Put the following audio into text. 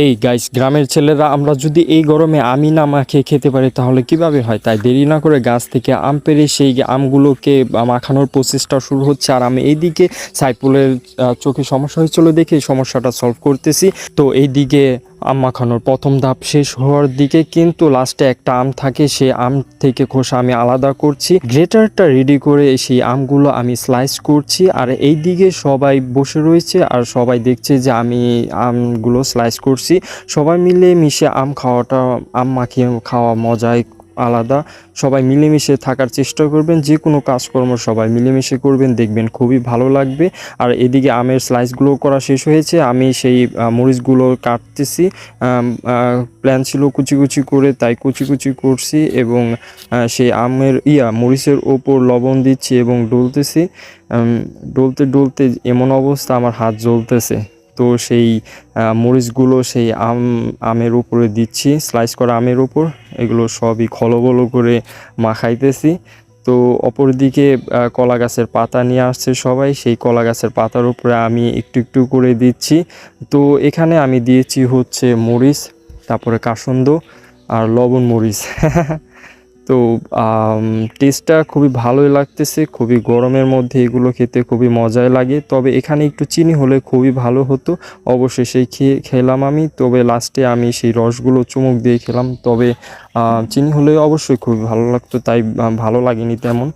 এই গাইস, গ্রামের ছেলেরা আমরা যদি এই গরমে আমি না মাখিয়ে খেতে পারি তাহলে কিভাবে হয়? তাই দেরি না করে গাছ থেকে আম পেড়ে সেই আমগুলোকে মাখানোর প্রসেসটা শুরু হচ্ছে। আর আমি এইদিকে সাইফুলের চোখে সমস্যা হয়েছিল দেখে এই সমস্যাটা সলভ করতেছি। তো এইদিকে আম মাখানোর প্রথম ধাপ শেষ হওয়ার দিকে, কিন্তু লাস্টে একটা আম থাকে, সেই আম থেকে খোসা আমি আলাদা করছি। গ্রেটারটা রেডি করে সেই আমগুলো আমি স্লাইস করছি। আর এই দিকে সবাই বসে রয়েছে আর সবাই দেখছে যে আমি আমগুলো স্লাইস করছি। সবাই মিলে মিশে আম মাখিয়ে খাওয়া মজাই আলাদা। সবাই মিলেমিশে থাকার চেষ্টা করবেন, যে কোনো কাজকর্ম সবাই মিলেমিশে করবেন, দেখবেন খুবই ভালো লাগবে। আর এদিকে আমের স্লাইসগুলো করা শেষ হয়েছে, আমি সেই মরিচগুলো কাটতেছি। প্ল্যান ছিল কুচি কুচি করে, তাই কুচি কুচি করছি এবং সেই মরিচের ওপর লবণ দিচ্ছি এবং ডলতেছি। ডলতে ডলতে এমন অবস্থা আমার হাত জ্বলতেছে। তো সেই মরিচগুলো সেই আমের উপরে দিচ্ছি, স্লাইস করা আমের উপর। এগুলো সবই খলবলো করে মাখাইতেছি। তো অপরদিকে কলা গাছের পাতা নিয়ে আসছে সবাই, সেই কলা গাছের পাতার উপরে আমি একটু একটু করে দিচ্ছি। তো এখানে আমি দিয়েছি হচ্ছে মরিচ, তারপরে কাসুন্দ আর লবণ মরিচ। তো টেস্টটা খুবই ভালোই লাগতেছে। খুবই গরমের মধ্যে এগুলো খেতে খুবই মজাই লাগে। তবে এখানে একটু চিনি হলে খুবই ভালো হতো। অবশেষে খেলাম আমি। তবে লাস্টে আমি সেই রসগুলো চুমুক দিয়ে খেলাম। তবে চিনি হলে অবশ্যই খুবই ভালো লাগতো, তাই ভালো লাগেনি তেমন।